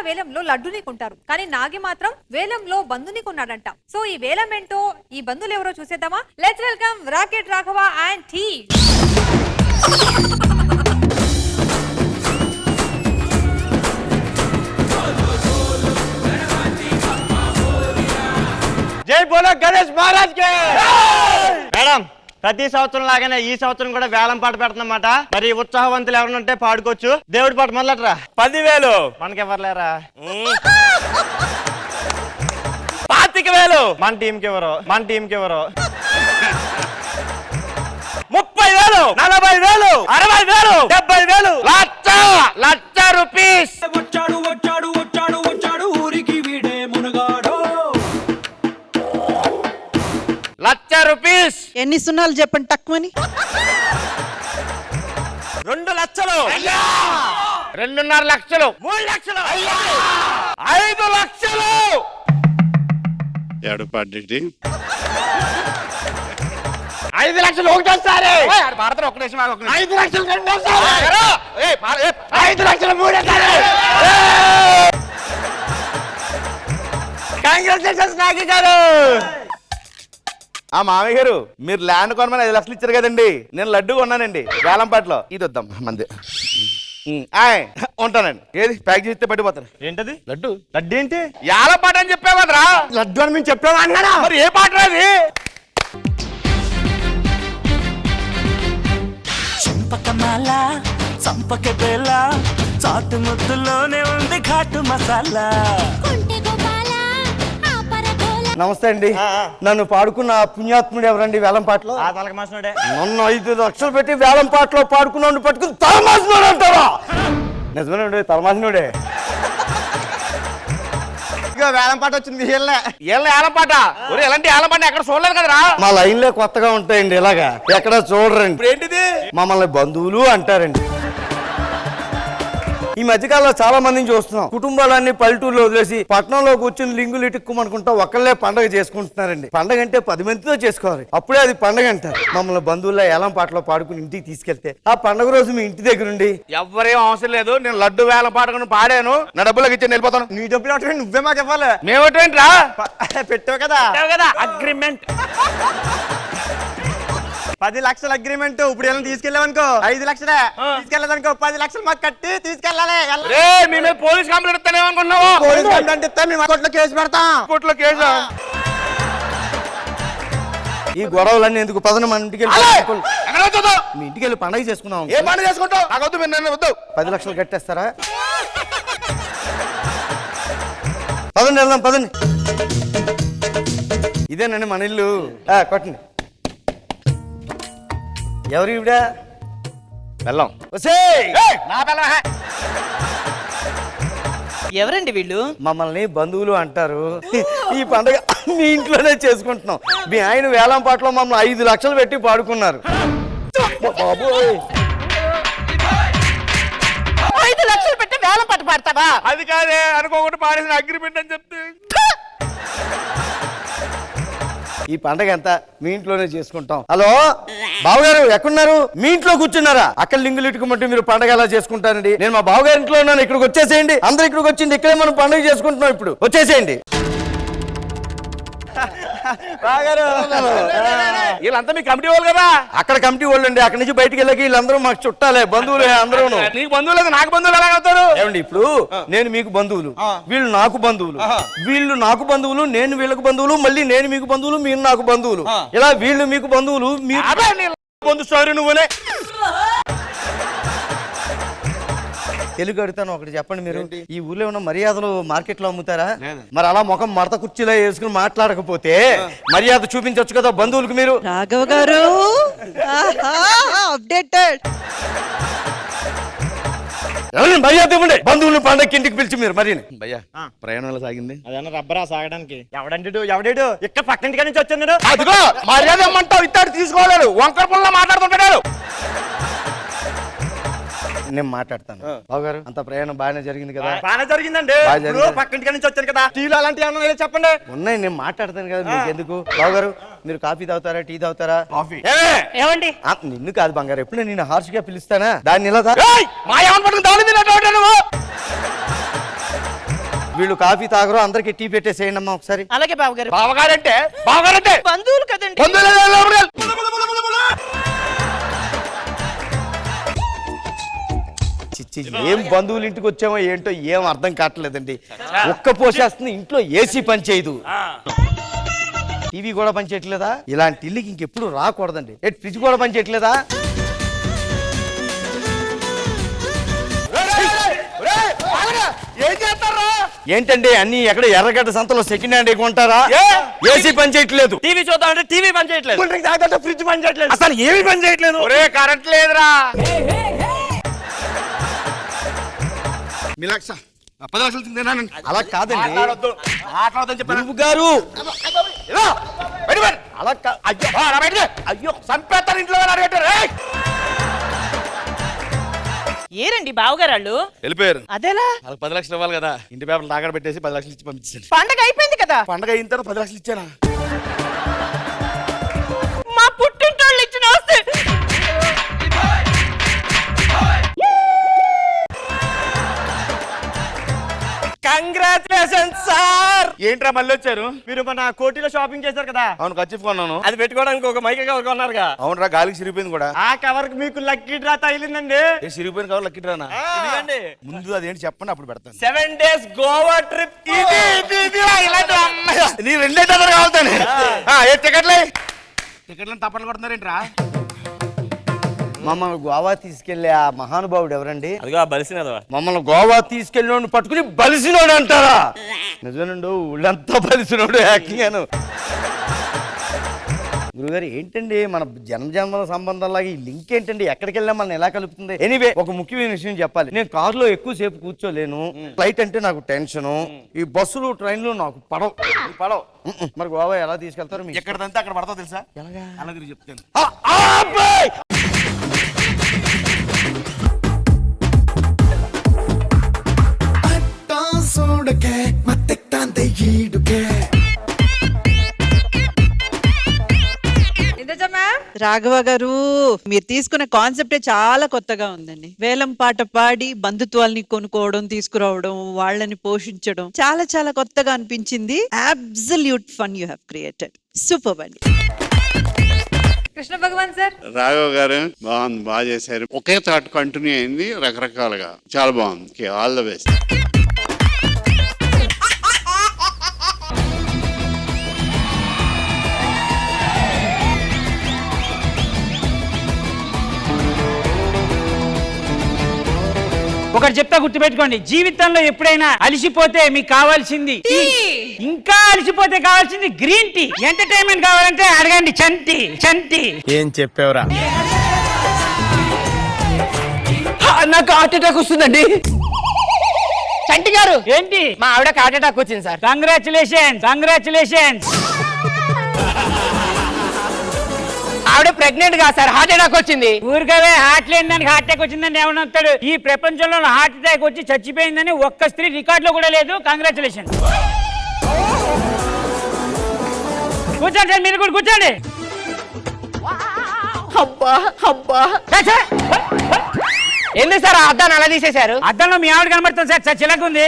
వేలంలో లడ్డుని కొంటారు, కానీ నాగి మాత్రం వేలంలో బంధుని కొన్నాడంట. సో ఈ వేలం ఏంటో, ఈ బంధువులు ఎవరో చూసేద్దామా? Let's welcome rocket Raghava and T. జై బోలో గణేష్ మహారాజ్ కే. మేడం, ప్రతి సంవత్సరం లాగానే ఈ సంవత్సరం కూడా వేలం పాట పెడుతున్నమాట. మరి ఉత్సాహవంతులు ఎవరుంటే పాడుకోవచ్చు. దేవుడి పాట మొదలెట్రా. 10,000 మనకి ఎవరులేరా? 25,000 మన టీంకి ఎవరు? 30,000 40,000 60,000 70,000 లక్ష రూపీస్. వచ్చాడు వచ్చాడు వచ్చాడు వచ్చాడు ఊరికి వీడే మునగాడు. లక్ష రూపీస్. ఎన్ని సున్నాలు చెప్పండి తక్కువని. 2 లక్షలు 2.5 లక్షలు 3 లక్షలు 5 లక్షలు. ఏడపాటి 5 లక్షలు ఒకటోసారి. భారత ఒక్క నిమిషం 5 లక్షలు రెండోసారి. 5 లక్షలు మూడోసారి. కంగ్రాచులేషన్స్ నాగి గారు. ఆ మామయ్య గారు, మీరు ల్యాండ్ కొనమని 5 లక్షలు ఇచ్చారు కదండి. నేను లడ్డు కొన్నానండి వేలంపాట్లో. ఇది వద్దాం మంది ఉంటానండి. ఏది ప్యాక్ చేస్తే పడిపోతాను. ఏంటది? లడ్డు. లడ్డు ఏంటి? యాల పాట అని చెప్పావు కదరా. లడ్డు అని మేము చెప్పాము అన్నాడా? మరి ఏ పాట అది? చంపకమాల చంపక బేల చాటు ముద్దులోనే ఉంది ఘాటు మసాలా. నమస్తే అండి. నన్ను పాడుకున్న పుణ్యాత్ముడు ఎవరండి వేలం పాటలో? ఆ తలక మాసినోడే. నన్ను 5 లక్షలు పెట్టి వేలం పాటలో పాడుకున్నాను పట్టుకుని తలమాసినోడు అంటారా? నిజమేనండి, తలమాసినోడే. వేలం పాట వచ్చింది. ఏలం పాట. ఎలాంటి ఏలం పాట ఎక్కడ చూడలేదు కదరా. మా లైన్లే కొత్తగా ఉంటాయండి, ఇలాగా ఎక్కడ చూడరండి. ఇప్పుడు ఏంటిది? మమ్మల్ని బంధువులు అంటారండి. ఈ మధ్యకాలంలో చాలా మందిని చూస్తున్నాం. కుటుంబాలన్నీ పల్లెటూరులో వదిలేసి పట్టణంలో కూర్చుని లింగులు ఇటుక్కుమనుకుంటా ఒక్కళ్ళే పండగ చేసుకుంటున్నారండి. పండగ అంటే 10 మందితో చేసుకోవాలి, అప్పుడే అది పండగ అంటారు. మమ్మల్ని బంధువుల్లో ఏలం పాటలో పాడుకుని ఇంటికి తీసుకెళ్తే ఆ పండగ రోజు మీ ఇంటి దగ్గర ఉండి ఎవరేం అవసరం లేదు, నేను లడ్డు వేలం పాటకుని పాడాను, నా డబ్బులకు ఇచ్చి వెళ్ళిపోతాను. నీ డబ్బులు అంటే నువ్వే మాకు ఇవ్వాలి. మేమేంట్రా పెట్టావు కదా అగ్రిమెంట్. 10 లక్షల అగ్రిమెంట్. ఇప్పుడు ఏమైనా తీసుకెళ్ళామనుకో 5 లక్షలే. తీసుకెళ్ళదనుకో 10 లక్షలు మాకు కట్టి తీసుకెళ్ళాలి. మేము పోలీస్ కంప్లైంట్ ఇస్తానేమనుకున్నావు? పోలీస్ కంప్లైంట్ ఇస్తే మేము కోర్టులో కేసు పెడతాం. కోర్టులో కేసు. ఈ గొడవలన్నీ ఎందుకు? పదన మన ఇంటికి వెళ్ళి మీ ఇంటికి వెళ్ళి పండగ చేసుకున్నాం. ఏ పండుగ చేసుకుంటావు? నాకు వద్దు, మీరు నన్ను వద్దు. 10 లక్షలు కట్టేస్తారా? పదండి వెళ్దాం, పదండి. ఇదేనండి మన ఇల్లు. కొట్టండి. ఎవరు ఇవిడ? వెళ్ళాం. ఎవరండి వీళ్ళు? మమ్మల్ని బంధువులు అంటారు. ఈ పండుగ మీ ఇంట్లోనే చేసుకుంటున్నాం. మీ ఆయన వేలం పాటలో మమ్మల్ని 5 లక్షలు పెట్టి పాడుకున్నారు. బాబోయ్, 5 లక్షలు పెట్టి వేలం పాట పాడతావా? అది కాదే, అనుకోకుండా పాడేసిన అగ్రిమెంట్ అని చెప్తే. ఈ పండగ అంతా మీ ఇంట్లోనే చేసుకుంటాం. హలో బావగారు, ఎక్కడున్నారు? మీ ఇంట్లో కూర్చున్నారా? అక్కడ లింగులు ఇటుకుమంటే మీరు పండగ ఎలా చేసుకుంటారండి? నేను మా బావగారి ఇంట్లో ఉన్నాను, ఇక్కడికి వచ్చేసేయండి. అందరు ఇక్కడికి వచ్చింది, ఇక్కడే మనం పండుగ చేసుకుంటున్నాం. ఇప్పుడు వచ్చేసేయండి. వీళ్ళంతా మీ కమిటీ వాళ్ళు కదా? అక్కడ కమిటీ వాళ్ళు అండి. అక్కడి నుంచి బయటికి వెళ్ళకి వీళ్ళందరూ మాకు చుట్టాలే, బంధువులే అందరూ. నీకు బంధువులు నాకు బంధువులు ఎలా అవుతారు? ఏమండి, ఇప్పుడు నేను మీకు బంధువులు, వీళ్ళు నాకు బంధువులు, వీళ్ళు నాకు బంధువులు, నేను వీళ్ళకు బంధువులు, మళ్ళీ నేను మీకు బంధువులు, మీరు నాకు బంధువులు. ఇలా వీళ్ళు మీకు బంధువులు, మీరు బంధు సారీ నువ్వునే. తెలుగు అడుగుతాను, ఒకటి చెప్పండి. మీరు ఈ ఊర్లో ఉన్న మర్యాదలు మార్కెట్ లో అమ్ముతారా? మరి అలా ముఖం మడత కుర్చీలో వేసుకుని మాట్లాడకపోతే మర్యాద చూపించవచ్చు కదా బంధువులకు. మీరు రాఘవ గారు అప్డేటెడ్. ఎవరైనా మర్యాద ఇవ్వండి. బంధువులు పండగకి ఇంటికి పిలిచి మీరు మరి. భయ్యా, ప్రయాణం ఎలా సాగింది? అదన్నా రబ్బరా సాగడానికి. ఎవడేడు ఇక్కడ పక్కింటి నుంచి వచ్చాను. అదిగో మర్యాద ఇమ్మంటావు, ఇస్తాడు తీసుకోలేడు. వంకర పుల్ల మాట్లాడుతుంటాడు. నేను మాట్లాడతాను. బావగారు, అంత ప్రయాణం బాగానే జరిగింది కదా? బాగా జరిగిందండి. పక్కింటి నుంచి వచ్చాను కదా. టీలు అలాంటి ఏమన్నా చెప్పండి. ఉన్నాయి, నేను మాట్లాడతాను కదా, మీకు ఎందుకు? బావగారు, మీరు కాఫీ తాగుతారా, టీ తాగుతారా? కాఫీ. ఏమండి? నిన్ను కాదు బంగారు, ఎప్పుడు నేను హార్ష్ గా పిలుస్తానా? దాన్ని ఇలా వీళ్ళు కాఫీ తాగరు, అందరికి టీ పెట్టేసేయండి అమ్మా ఒకసారి. అలాగే బావగారు. బావగారంటే బంధువులు కదండి. చిచ్చి, ఏం బంధువులు ఇంటికి వచ్చామో ఏంటో ఏం అర్థం కావట్లేదండి. ఒక్క పోసేస్తుంది, ఇంట్లో ఏసీ పని చేయదు, టీవీ కూడా పని చేయట్లేదా? ఇలాంటి ఇల్లుకి ఇంకెప్పుడు రాకూడదండి. ఫ్రిడ్జ్ కూడా పని చేయట్లేదా? ఏంటండి అన్ని ఎక్కడ ఎర్రగడ్డ సంతలో సెకండ్ హ్యాండ్ కొంటారా? ఏసీ పని చేయట్లేదు, టీవీ చూద్దామంటే టీవీ పని చేయట్లేదు, కూల్ డ్రింక్ తాగుతుంటే ఫ్రిడ్జ్ పని చేయట్లేదు, అసలు ఏమీ పని చేయట్లేదు. ఒరే కరెంట్ లేదురా. మీనాక్ష 10 లక్షలు తిన్నానండి. అలా కాదండి మాట్లాడొద్దని చెప్పాను. గురువు గారు. అలా అయ్యో సంపేస్తారు ఇంట్లో అడిగట్టారు. ఏరండి బావగారు వాళ్ళు? వెళ్ళిపోయారు. అదేలా? వాళ్ళకి 10 లక్షలు ఇవ్వాలి కదా, ఇంటి పేపర్లు తాగడ పెట్టేసి 10 లక్షలు ఇచ్చి పంపించాను. పండగ అయిపోయింది కదా. పండగ అయిన తర్వాత 10 లక్షలు ఇచ్చానా? మా పుట్టింటోళ్ళు ఇచ్చిన ఆస్తి. Congratulation sir. ఏంట్రా మళ్ళీ వచ్చారు? మీరు మన కోటిలో షాపింగ్ చేశారు కదా, అవును ఖర్చు కొన్నాను. అది పెట్టుకోవడానికి ఒక మైక్ కవర్ కొన్నారుగా. అవునరా, గాలికి సిరిగిపోయింది కూడా. ఆ కవర్ కి మీకు లక్కీ డ్రా తగిలిందండి. ఏ సిరిగిపోయిన కవర్ లక్కిట్రానా? ఇదిగోండి. ముందు అదేంటి చెప్పండి, అప్పుడు పెడతాను. 7 days గోవా ట్రిప్. నీ రెండే దగ్గర కావుతాను. ఏ టికెట్లే టికెట్లను తప్పట్లు కొడుతున్నారేంట్రా? మమ్మల్ని గోవా తీసుకెళ్లే ఆ మహానుభావుడు ఎవరండి? అదిగో బలిసినదవా. మమ్మల్ని గోవా తీసుకెళ్ళినోడు పట్టుకుని బలిసినోడు అంటారా? నిజమేనండు, ఊళ్ళంతా బలిసినోడు యాక్టింగ్. గురుగారు ఏంటండి మన జన్మజన్మల సంబంధాలాగా ఈ లింక్ ఏంటండి? ఎక్కడికి వెళ్ళా మనం ఎలా కలుపుతుంది? ఎనీవే, ఒక ముఖ్యమైన విషయం చెప్పాలి. నేను కారులో ఎక్కువ సేపు కూర్చోలేను. ఫ్లైట్ అంటే నాకు టెన్షన్, ఈ బస్సులు ట్రైన్లు నాకు పడవు. మరి గోవా ఎలా తీసుకెళ్తారు? మీకు ఎక్కడదంతా అక్కడ పడతావు తెలుసా? అలా తిరిగి చెప్తాను. రాఘవ గారు, మీరు తీసుకున్న కాన్సెప్టే చాలా కొత్తగా ఉందండి. వేలం పాట పాడి బంధుత్వాల్ని కొనుక్కోవడం, తీసుకురావడం, వాళ్ళని పోషించడం చాలా చాలా కొత్తగా అనిపించింది. Absolute fun you have created. Super అండి. కృష్ణ భగవాన్ సార్. రాఘవ్ గారు బాగుంది, బాగా చేశారు. ఒకే థాట్ కంటిన్యూ అయింది రకరకాలుగా, చాలా బాగుంది. All the best. ఒకటి చెప్తా, గుర్తుపెట్టుకోండి. జీవితంలో ఎప్పుడైనా అలిసిపోతే మీకు కావాల్సింది ఇంకా అలిసిపోతే కావాల్సింది గ్రీన్ టీ. ఎంటర్టైన్మెంట్ కావాలంటే అడగండి చంటి. ఏం చెప్పావురా? నాకు హార్ట్ అటాక్ వస్తుందండి. చంటి గారు ఏంటి? మా ఆవిడకి హార్ట్ అటాక్ వచ్చింది సార్. కంగ్రాచులేషన్స్. ఆవిడ ప్రెగ్నెంట్ గా సార్, హార్ట్ అటాక్ వచ్చింది. ఊరికవే హార్ట్ లేని దానికి హార్ట్ అటాక్ వచ్చిందని ఏమన్నా వస్తాడు? ఈ ప్రపంచంలో హార్ట్ అటాక్ వచ్చి చచ్చిపోయిందని ఒక్క స్త్రీ రికార్డ్ లో కూడా లేదు. కంగ్రాచులేషన్. కూర్చోండి సార్, మీరు కూడా కూర్చోండి. ఎందుకు సార్ అద్దాన్ని అలా తీసేశారు? అద్దంలో మీ ఆవిడ కనబడుతుంది సార్, చిలకుంది.